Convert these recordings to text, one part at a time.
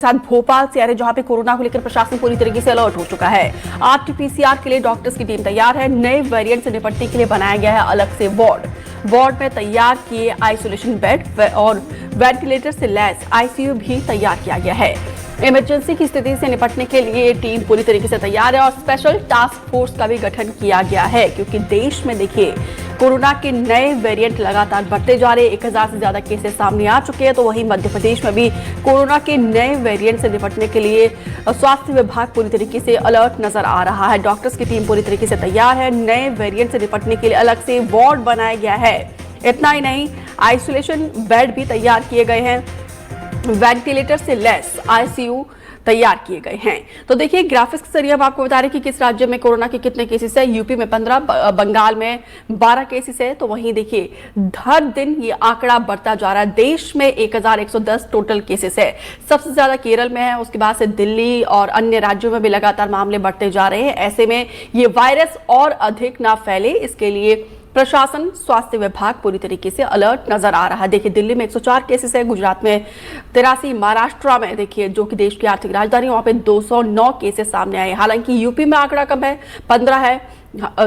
साथ भोपाल से आ रहे जहां पे कोरोना को लेकर प्रशासन पूरी तरीके से अलर्ट हो चुका है। आरटीपीसीआर के लिए डॉक्टर्स की टीम तैयार है। नए वेरिएंट से निपटने के लिए बनाया गया है अलग से वार्ड में तैयार किए आइसोलेशन बेड और वेंटिलेटर से लैस आईसीयू भी तैयार किया गया है। इमरजेंसी की स्थिति से निपटने के लिए टीम पूरी तरीके से तैयार है और स्पेशल टास्क फोर्स का भी गठन किया गया है, क्योंकि देश में देखिए कोरोना के नए वेरिएंट लगातार बढ़ते जा रहे हैं। 1000 से ज्यादा केसेस सामने आ चुके हैं, तो वहीं मध्य प्रदेश में भी कोरोना के नए वेरिएंट से निपटने के लिए स्वास्थ्य विभाग पूरी तरीके से अलर्ट नजर आ रहा है। डॉक्टर्स की टीम पूरी तरीके से तैयार है। नए वेरिएंट से निपटने के लिए अलग से वार्ड बनाया गया है। इतना ही नहीं, आइसोलेशन बेड भी तैयार किए गए हैं, वेंटिलेटर से लैस आईसीयू तैयार किए गए हैं। तो देखिए ग्राफिक्स के जरिए हम आपको बता रहे हैं कि किस राज्य में कोरोना के कितने केसेस है। यूपी में 15, बंगाल में 12 केसेस है। तो वहीं देखिए हर दिन ये आंकड़ा बढ़ता जा रहा है। देश में 1110 टोटल केसेस है। सबसे ज्यादा केरल में है, उसके बाद से दिल्ली और अन्य राज्यों में भी लगातार मामले बढ़ते जा रहे हैं। ऐसे में ये वायरस और अधिक ना फैले, इसके लिए प्रशासन, स्वास्थ्य विभाग पूरी तरीके से अलर्ट नजर आ रहा है। देखिए दिल्ली में 104 केसेस है, गुजरात में 83, महाराष्ट्र में देखिए जो कि देश की आर्थिक राजधानी, वहां पे 209 केसेस सामने आए। हालांकि यूपी में आंकड़ा कम है, 15 है।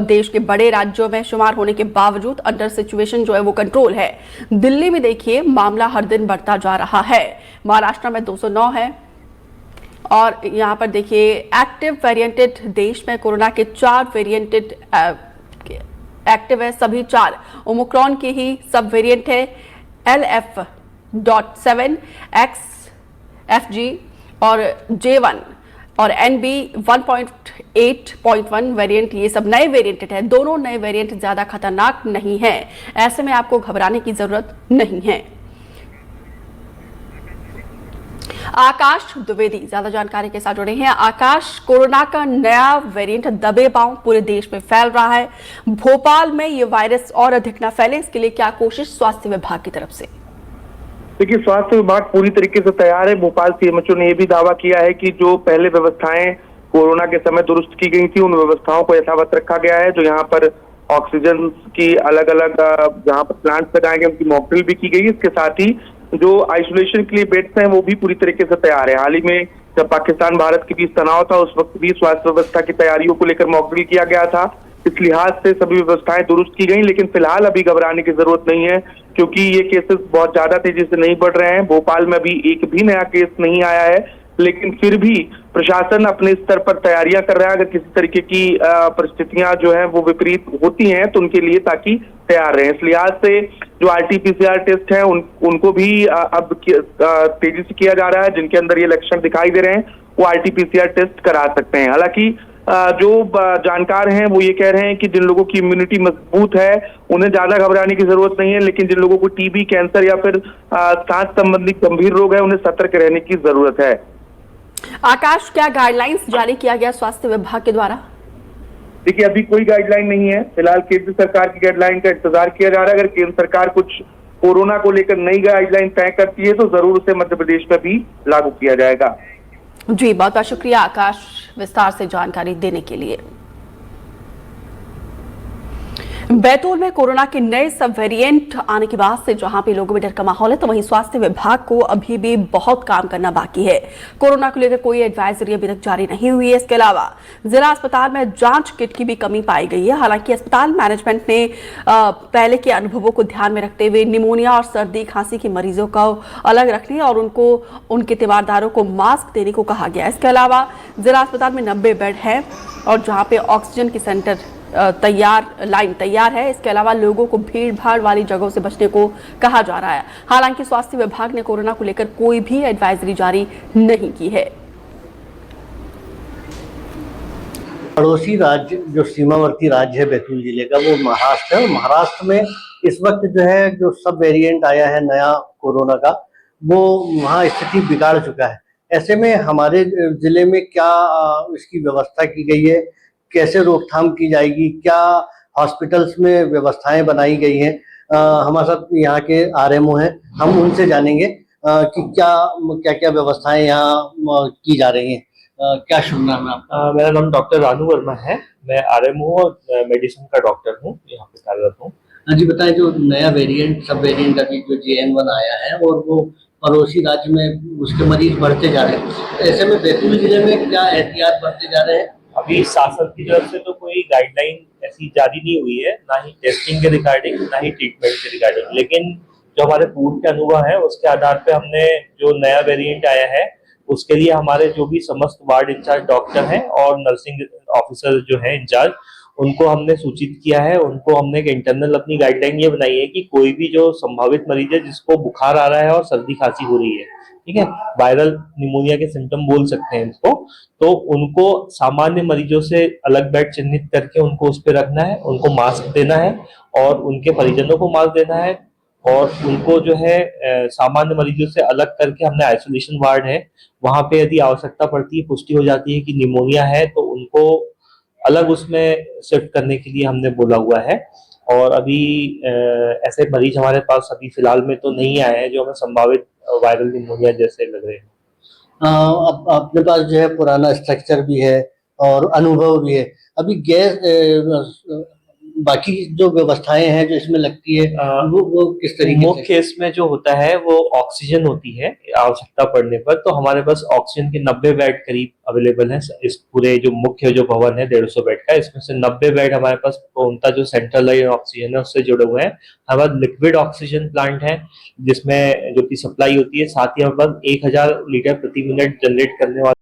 देश के बड़े राज्यों में शुमार होने के बावजूद अंडर सिचुएशन जो है वो कंट्रोल है। दिल्ली में देखिए मामला हर दिन बढ़ता जा रहा है। महाराष्ट्र में 209 है और यहाँ पर देखिए एक्टिव वेरिएंटेड, देश में कोरोना के 4 वेरिएंटेड एक्टिव है। सभी 4 ओमिक्रॉन के ही सब वेरिएंट है। LF.7, XFG और J1 और NB 1.8.1 वेरिएंट, ये सब नए वेरिएंट है। दोनों नए वेरिएंट ज्यादा खतरनाक नहीं है, ऐसे में आपको घबराने की जरूरत नहीं है। आकाश द्विवेदी ज्यादा जानकारी के साथ जुड़े हैं। आकाश, कोरोना का नया वेरिएंट दबे पांव पूरे देश में फैल रहा है। भोपाल में ये वायरस और अधिक न फैले, इसके लिए क्या कोशिश स्वास्थ्य विभाग की तरफ से? देखिए स्वास्थ्य विभाग पूरी तरीके से तैयार है। भोपाल सीएमएचओ ने यह भी दावा किया है कि जो पहले व्यवस्थाएं कोरोना के समय दुरुस्त की गई थी, उन व्यवस्थाओं को यथावत रखा गया है। जो यहाँ पर ऑक्सीजन की अलग अलग जहाँ पर प्लांट्स लगाए गए, उनकी मॉकड्रिल भी की गई है। इसके साथ ही जो आइसोलेशन के लिए बेड्स हैं वो भी पूरी तरीके से तैयार है। हाल ही में जब पाकिस्तान भारत के बीच तनाव था, उस वक्त भी स्वास्थ्य व्यवस्था की तैयारियों को लेकर मॉकड्रिल किया गया था। इस लिहाज से सभी व्यवस्थाएं दुरुस्त की गई, लेकिन फिलहाल अभी घबराने की जरूरत नहीं है, क्योंकि ये केसेस बहुत ज्यादा तेजी से नहीं बढ़ रहे हैं। भोपाल में अभी एक भी नया केस नहीं आया है, लेकिन फिर भी प्रशासन अपने स्तर पर तैयारियां कर रहा है। अगर किसी तरीके की परिस्थितियां जो है वो विपरीत होती हैं तो उनके लिए ताकि तैयार रहे। इस लिहाज से जो आरटीपीसीआर टेस्ट है उनको भी अब तेजी से किया जा रहा है। जिनके अंदर ये लक्षण दिखाई दे रहे हैं वो आरटीपीसीआर टेस्ट करा सकते हैं। हालांकि जो जानकार हैं वो ये कह रहे हैं कि जिन लोगों की इम्यूनिटी मजबूत है उन्हें ज्यादा घबराने की जरूरत नहीं है, लेकिन जिन लोगों को टीबी, कैंसर या फिर सांस संबंधी गंभीर रोग है, उन्हें सतर्क रहने की जरूरत है। आकाश, क्या गाइडलाइंस जारी किया गया स्वास्थ्य विभाग के द्वारा? देखिए अभी कोई गाइडलाइन नहीं है। फिलहाल केंद्र सरकार की गाइडलाइन का इंतजार किया जा रहा है। अगर केंद्र सरकार कुछ कोरोना को लेकर नई गाइडलाइन तय करती है तो जरूर उसे मध्य प्रदेश में भी लागू किया जाएगा। जी, बहुत बहुत शुक्रिया आकाश विस्तार से जानकारी देने के लिए। बैतूल में कोरोना के नए सब वेरिएंट आने के बाद से जहां पे लोगों में डर का माहौल है, तो वहीं स्वास्थ्य विभाग को अभी भी बहुत काम करना बाकी है। कोरोना को लेकर कोई एडवाइजरी अभी तक जारी नहीं हुई है। इसके अलावा जिला अस्पताल में जांच किट की भी कमी पाई गई है। हालांकि अस्पताल मैनेजमेंट ने पहले के अनुभवों को ध्यान में रखते हुए निमोनिया और सर्दी खांसी के मरीजों को अलग रखने और उनके तीमारदारों को मास्क देने को कहा गया। इसके अलावा जिला अस्पताल में 90 बेड है और जहाँ पे ऑक्सीजन की सेंटर लाइन तैयार है। इसके अलावा लोगों को भीड़ भाड़ वाली जगहों से बचने को कहा जा रहा है। हालांकि स्वास्थ्य विभाग ने कोरोना को लेकर कोई भी एडवाइजरी जारी नहीं की है। पड़ोसी राज्य जो सीमावर्ती राज्य है बैतूल जिले का, वो महाराष्ट्र है। और महाराष्ट्र में इस वक्त जो है जो सब वेरिएंट आया है नया कोरोना का, वो वहाँ स्थिति बिगाड़ चुका है। ऐसे में हमारे जिले में क्या इसकी व्यवस्था की गई है, कैसे रोकथाम की जाएगी, क्या हॉस्पिटल्स में व्यवस्थाएं बनाई गई हैं? हमारे साथ यहाँ के आरएमओ हैं, हम उनसे जानेंगे कि क्या क्या व्यवस्थाएं यहाँ की जा रही हैं। क्या शुभ नाम है आपका? मेरा नाम डॉक्टर रानू वर्मा है। मैं आरएमओ और मेडिसिन का डॉक्टर हूँ, यहाँ पे कार्यरत हूँ। हाँ जी, बताएं जो नया वेरिएंट सब वेरिएंट अभी जो JN1 आया है और वो पड़ोसी राज्य में उसके मरीज बढ़ते जा रहे हैं। ऐसे में बैतूल जिले में क्या एहतियात बरते जा रहे हैं? अभी शासन की तरफ से तो कोई गाइडलाइन ऐसी जारी नहीं हुई है, ना ही टेस्टिंग के रिगार्डिंग ना ही ट्रीटमेंट के रिगार्डिंग, लेकिन जो हमारे पूर्व के अनुभव है उसके आधार पे हमने जो नया वेरिएंट आया है उसके लिए हमारे जो भी समस्त वार्ड इंचार्ज डॉक्टर हैं और नर्सिंग ऑफिसर जो है इंचार्ज, उनको हमने सूचित किया है। उनको हमने एक इंटरनल अपनी गाइडलाइन ये बनाई है कि कोई भी जो संभावित मरीज है जिसको बुखार आ रहा है और सर्दी खांसी हो रही है, ठीक है, वायरल निमोनिया के सिम्टम बोल सकते हैं इसको, तो उनको सामान्य मरीजों से अलग बेड चिन्हित करके उनको उस पर रखना है, उनको मास्क देना है और उनके परिजनों को मास्क देना है, और उनको जो है सामान्य मरीजों से अलग करके हमने आइसोलेशन वार्ड है वहां पे यदि आवश्यकता पड़ती है, पुष्टि हो जाती है कि निमोनिया है, तो उनको अलग उसमें शिफ्ट करने के लिए हमने बोला हुआ है। और अभी ऐसे मरीज हमारे पास अभी फिलहाल में तो नहीं आए हैं जो हमें संभावित वायरल निमोनिया जैसे लग रहे हैं। अब अपने पास जो है पुराना स्ट्रक्चर भी है और अनुभव भी है। अभी बाकी जो व्यवस्थाएं हैं जो इसमें लगती है वो किस तरीके मुख्य केस में जो होता है वो ऑक्सीजन होती है आवश्यकता पड़ने पर, तो हमारे पास ऑक्सीजन के 90 बेड करीब अवेलेबल हैं इस पूरे जो मुख्य जो भवन है 150 बेड का, इसमें से 90 बेड हमारे पास उनका जो सेंट्रल लाइन ऑक्सीजन है उससे जुड़े हुए हैं। हमारे पास लिक्विड ऑक्सीजन प्लांट है जिसमें जो की सप्लाई होती है, साथ ही हमारे पास 1000 लीटर प्रति मिनट जनरेट करने वाला